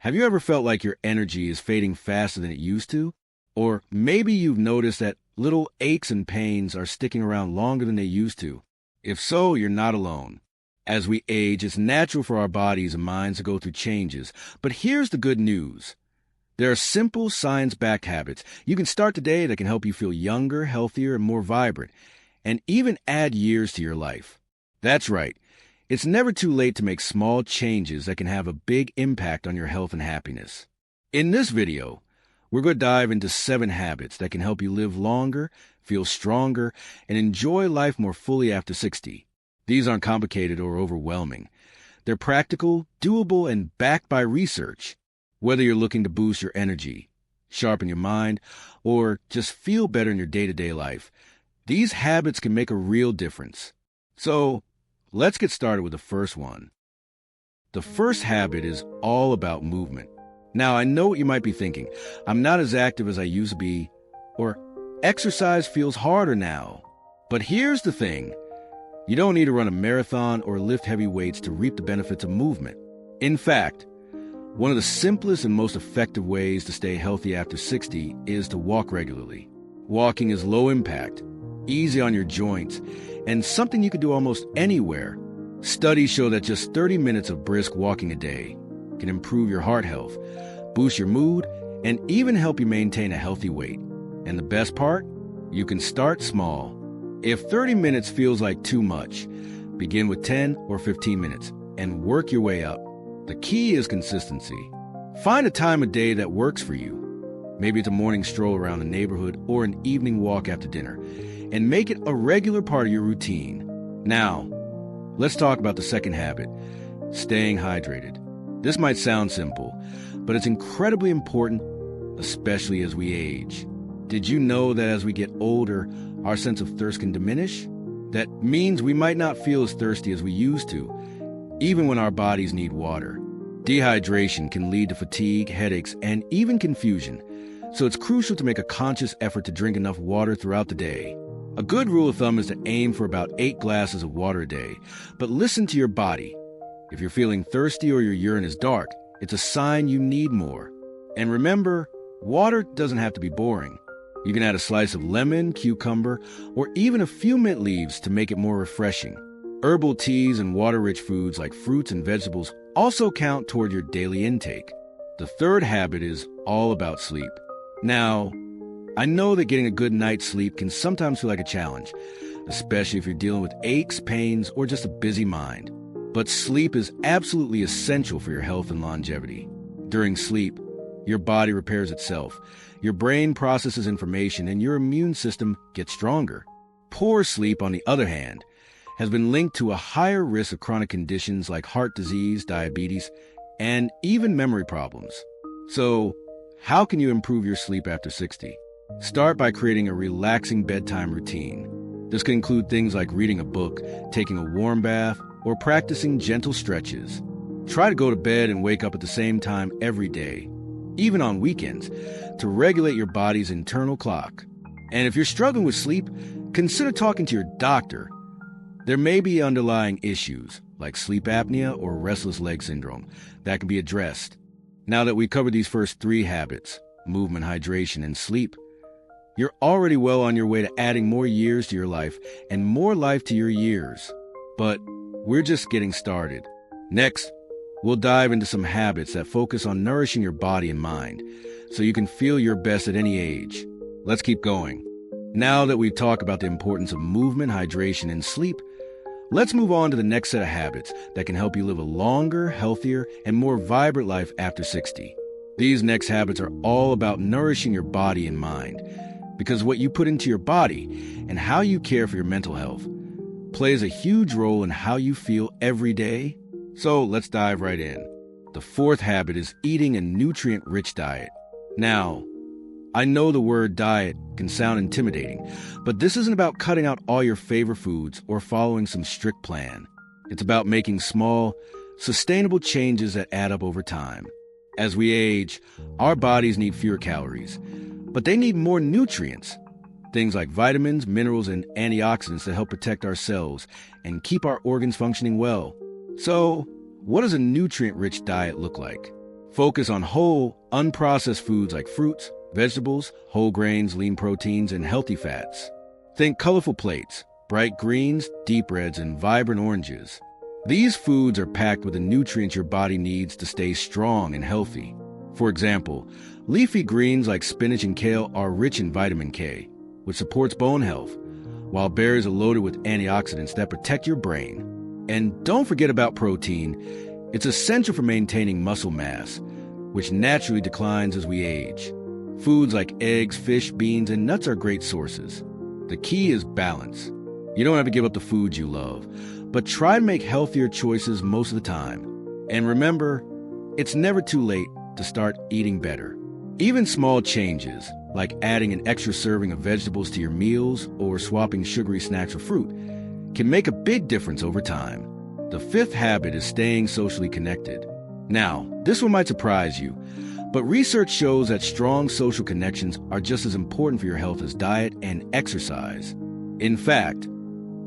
Have you ever felt like your energy is fading faster than it used to? Or maybe you've noticed that little aches and pains are sticking around longer than they used to. If so, you're not alone. As we age, it's natural for our bodies and minds to go through changes. But here's the good news. There are simple, science-backed habits you can start today that can help you feel younger, healthier, and more vibrant, and even add years to your life. That's right. It's never too late to make small changes that can have a big impact on your health and happiness. In this video, we're going to dive into 7 habits that can help you live longer, feel stronger, and enjoy life more fully after 60. These aren't complicated or overwhelming. They're practical, doable, and backed by research. Whether you're looking to boost your energy, sharpen your mind, or just feel better in your day-to-day life, these habits can make a real difference. So, let's get started with the first one. The first habit is all about movement. Now, I know what you might be thinking. I'm not as active as I used to be, or exercise feels harder now. But here's the thing. You don't need to run a marathon or lift heavy weights to reap the benefits of movement. In fact, one of the simplest and most effective ways to stay healthy after 60 is to walk regularly. Walking is low impact, easy on your joints, and something you can do almost anywhere. Studies show that just 30 minutes of brisk walking a day can improve your heart health, boost your mood, and even help you maintain a healthy weight. And the best part? You can start small. If 30 minutes feels like too much, begin with 10 or 15 minutes and work your way up. The key is consistency. Find a time of day that works for you. Maybe it's a morning stroll around the neighborhood or an evening walk after dinner, and make it a regular part of your routine. Now, let's talk about the second habit, staying hydrated. This might sound simple, but it's incredibly important, especially as we age. Did you know that as we get older, our sense of thirst can diminish? That means we might not feel as thirsty as we used to, even when our bodies need water. Dehydration can lead to fatigue, headaches, and even confusion, so it's crucial to make a conscious effort to drink enough water throughout the day. A good rule of thumb is to aim for about 8 glasses of water a day, but listen to your body. If you're feeling thirsty or your urine is dark, it's a sign you need more. And remember, water doesn't have to be boring. You can add a slice of lemon, cucumber, or even a few mint leaves to make it more refreshing. Herbal teas and water-rich foods like fruits and vegetables also count toward your daily intake. The third habit is all about sleep. Now, I know that getting a good night's sleep can sometimes feel like a challenge, especially if you're dealing with aches, pains, or just a busy mind. But sleep is absolutely essential for your health and longevity. During sleep, your body repairs itself, your brain processes information, and your immune system gets stronger. Poor sleep, on the other hand, has been linked to a higher risk of chronic conditions like heart disease, diabetes, and even memory problems. So, how can you improve your sleep after 60? Start by creating a relaxing bedtime routine. This can include things like reading a book, taking a warm bath, or practicing gentle stretches. Try to go to bed and wake up at the same time every day, even on weekends, to regulate your body's internal clock. And if you're struggling with sleep, consider talking to your doctor. There may be underlying issues, like sleep apnea or restless leg syndrome, that can be addressed. Now that we've covered these first 3 habits, movement, hydration, and sleep, you're already well on your way to adding more years to your life and more life to your years. But we're just getting started. Next, we'll dive into some habits that focus on nourishing your body and mind, so you can feel your best at any age. Let's keep going. Now that we've talked about the importance of movement, hydration, and sleep, let's move on to the next set of habits that can help you live a longer, healthier, and more vibrant life after 60. These next habits are all about nourishing your body and mind, because what you put into your body and how you care for your mental health plays a huge role in how you feel every day. So let's dive right in. The fourth habit is eating a nutrient-rich diet. Now, I know the word diet can sound intimidating, but this isn't about cutting out all your favorite foods or following some strict plan. It's about making small, sustainable changes that add up over time. As we age, our bodies need fewer calories, but they need more nutrients. Things like vitamins, minerals, and antioxidants that help protect our cells and keep our organs functioning well. So, what does a nutrient-rich diet look like? Focus on whole, unprocessed foods like fruits, vegetables, whole grains, lean proteins, and healthy fats. Think colorful plates, bright greens, deep reds, and vibrant oranges. These foods are packed with the nutrients your body needs to stay strong and healthy. For example, leafy greens like spinach and kale are rich in vitamin K, which supports bone health, while berries are loaded with antioxidants that protect your brain. And don't forget about protein. It's essential for maintaining muscle mass, which naturally declines as we age. Foods like eggs, fish, beans, and nuts are great sources. The key is balance. You don't have to give up the foods you love, but try to make healthier choices most of the time. And remember, it's never too late to start eating better. Even small changes, like adding an extra serving of vegetables to your meals or swapping sugary snacks for fruit, can make a big difference over time. The fifth habit is staying socially connected. Now, this one might surprise you, but research shows that strong social connections are just as important for your health as diet and exercise. In fact,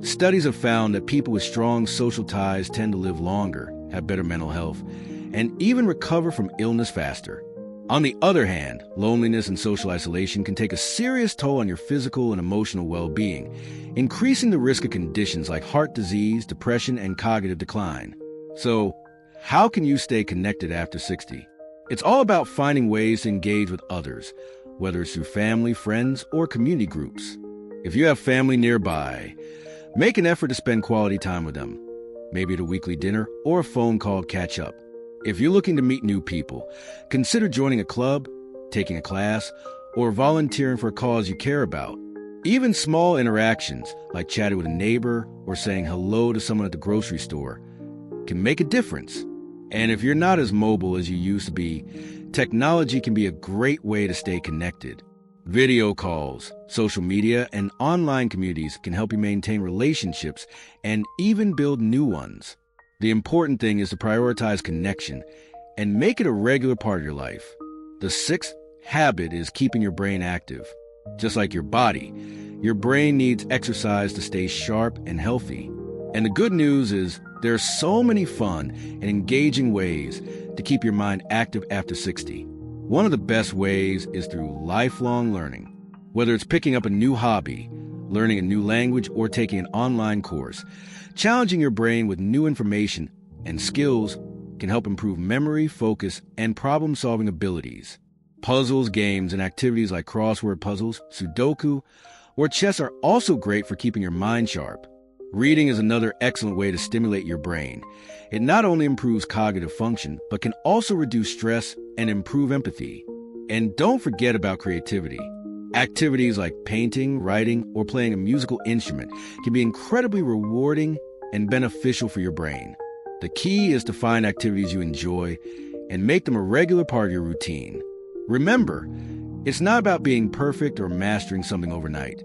studies have found that people with strong social ties tend to live longer, have better mental health, and even recover from illness faster. On the other hand, loneliness and social isolation can take a serious toll on your physical and emotional well-being, increasing the risk of conditions like heart disease, depression, and cognitive decline. So, how can you stay connected after 60? It's all about finding ways to engage with others, whether it's through family, friends, or community groups. If you have family nearby, make an effort to spend quality time with them, maybe at a weekly dinner or a phone call catch up. If you're looking to meet new people, consider joining a club, taking a class, or volunteering for a cause you care about. Even small interactions, like chatting with a neighbor or saying hello to someone at the grocery store, can make a difference. And if you're not as mobile as you used to be, technology can be a great way to stay connected. Video calls, social media, and online communities can help you maintain relationships and even build new ones. The important thing is to prioritize connection and make it a regular part of your life. The sixth habit is keeping your brain active. Just like your body, your brain needs exercise to stay sharp and healthy. And the good news is there are so many fun and engaging ways to keep your mind active after 60. One of the best ways is through lifelong learning. Whether it's picking up a new hobby, learning a new language, or taking an online course, challenging your brain with new information and skills can help improve memory, focus, and problem-solving abilities. Puzzles, games, and activities like crossword puzzles, Sudoku, or chess are also great for keeping your mind sharp. Reading is another excellent way to stimulate your brain. It not only improves cognitive function, but can also reduce stress and improve empathy. And don't forget about creativity. Activities like painting, writing, or playing a musical instrument can be incredibly rewarding and beneficial for your brain. The key is to find activities you enjoy and make them a regular part of your routine. Remember, it's not about being perfect or mastering something overnight.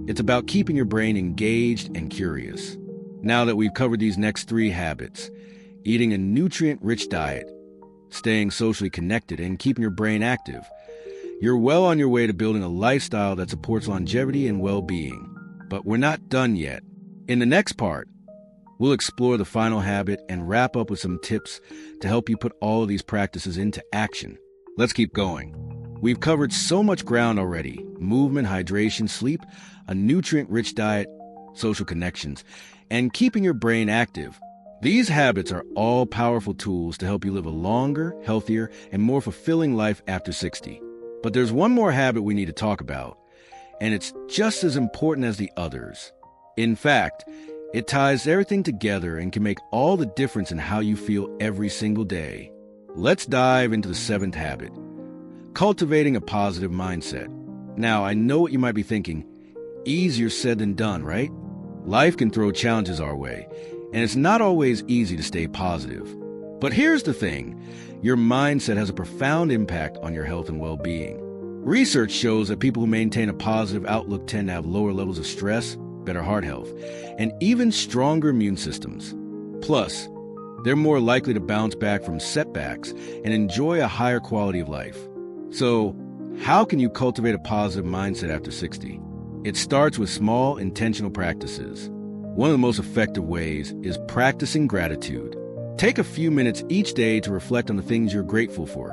It's about keeping your brain engaged and curious. Now that we've covered these next three habits, eating a nutrient-rich diet, staying socially connected, and keeping your brain active, you're well on your way to building a lifestyle that supports longevity and well-being. But we're not done yet. In the next part, we'll explore the final habit and wrap up with some tips to help you put all of these practices into action. Let's keep going. We've covered so much ground already: movement, hydration, sleep, a nutrient-rich diet, social connections, and keeping your brain active. These habits are all powerful tools to help you live a longer, healthier, and more fulfilling life after 60. But there's one more habit we need to talk about, and it's just as important as the others. In fact, it ties everything together and can make all the difference in how you feel every single day. Let's dive into the seventh habit: cultivating a positive mindset. Now, I know what you might be thinking. Easier said than done, right? Life can throw challenges our way, and it's not always easy to stay positive. But here's the thing: your mindset has a profound impact on your health and well-being. Research shows that people who maintain a positive outlook tend to have lower levels of stress, better heart health, and even stronger immune systems. Plus, they're more likely to bounce back from setbacks and enjoy a higher quality of life. So, how can you cultivate a positive mindset after 60? It starts with small, intentional practices. One of the most effective ways is practicing gratitude. Take a few minutes each day to reflect on the things you're grateful for,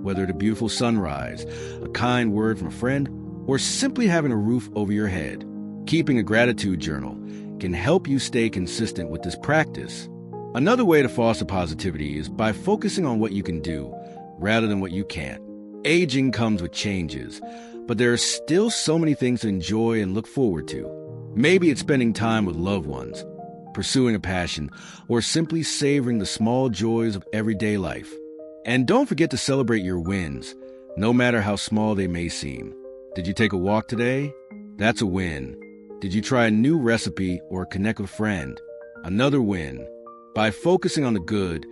whether it's a beautiful sunrise, a kind word from a friend, or simply having a roof over your head. Keeping a gratitude journal can help you stay consistent with this practice. Another way to foster positivity is by focusing on what you can do rather than what you can't. Aging comes with changes, but there are still so many things to enjoy and look forward to. Maybe it's spending time with loved ones, pursuing a passion, or simply savoring the small joys of everyday life. And don't forget to celebrate your wins, no matter how small they may seem. Did you take a walk today? That's a win. Did you try a new recipe or connect with a friend? Another win. By focusing on the good,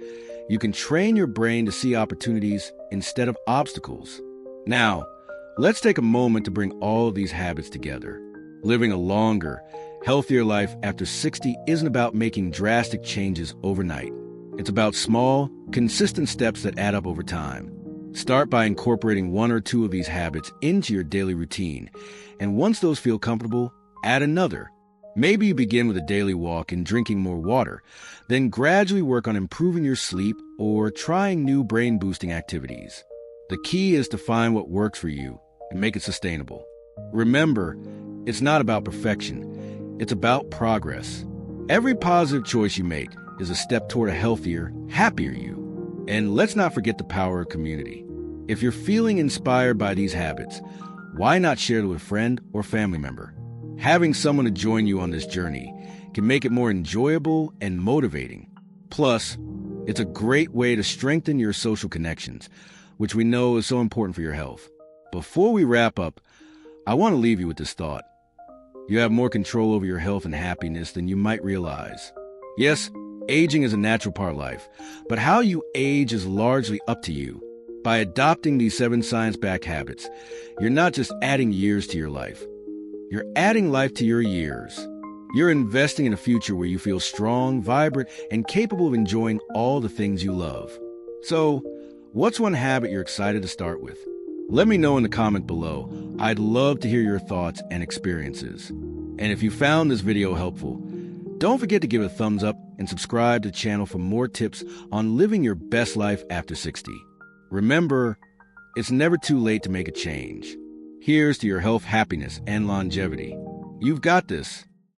you can train your brain to see opportunities instead of obstacles. Now, let's take a moment to bring all of these habits together. Living a longer, healthier life after 60 isn't about making drastic changes overnight. It's about small, consistent steps that add up over time. Start by incorporating one or two of these habits into your daily routine, and once those feel comfortable, add another. Maybe you begin with a daily walk and drinking more water, then gradually work on improving your sleep or trying new brain-boosting activities. The key is to find what works for you and make it sustainable. Remember, it's not about perfection, it's about progress. Every positive choice you make is a step toward a healthier, happier you. And let's not forget the power of community. If you're feeling inspired by these habits, why not share it with a friend or family member? Having someone to join you on this journey can make it more enjoyable and motivating. Plus, it's a great way to strengthen your social connections, which we know is so important for your health. Before we wrap up, I want to leave you with this thought. You have more control over your health and happiness than you might realize. Yes, aging is a natural part of life, but how you age is largely up to you. By adopting these 7 science-backed habits, you're not just adding years to your life. You're adding life to your years. You're investing in a future where you feel strong, vibrant, and capable of enjoying all the things you love. So, what's one habit you're excited to start with? Let me know in the comment below. I'd love to hear your thoughts and experiences. And if you found this video helpful, don't forget to give it a thumbs up and subscribe to the channel for more tips on living your best life after 60. Remember, it's never too late to make a change. Here's to your health, happiness, and longevity. You've got this.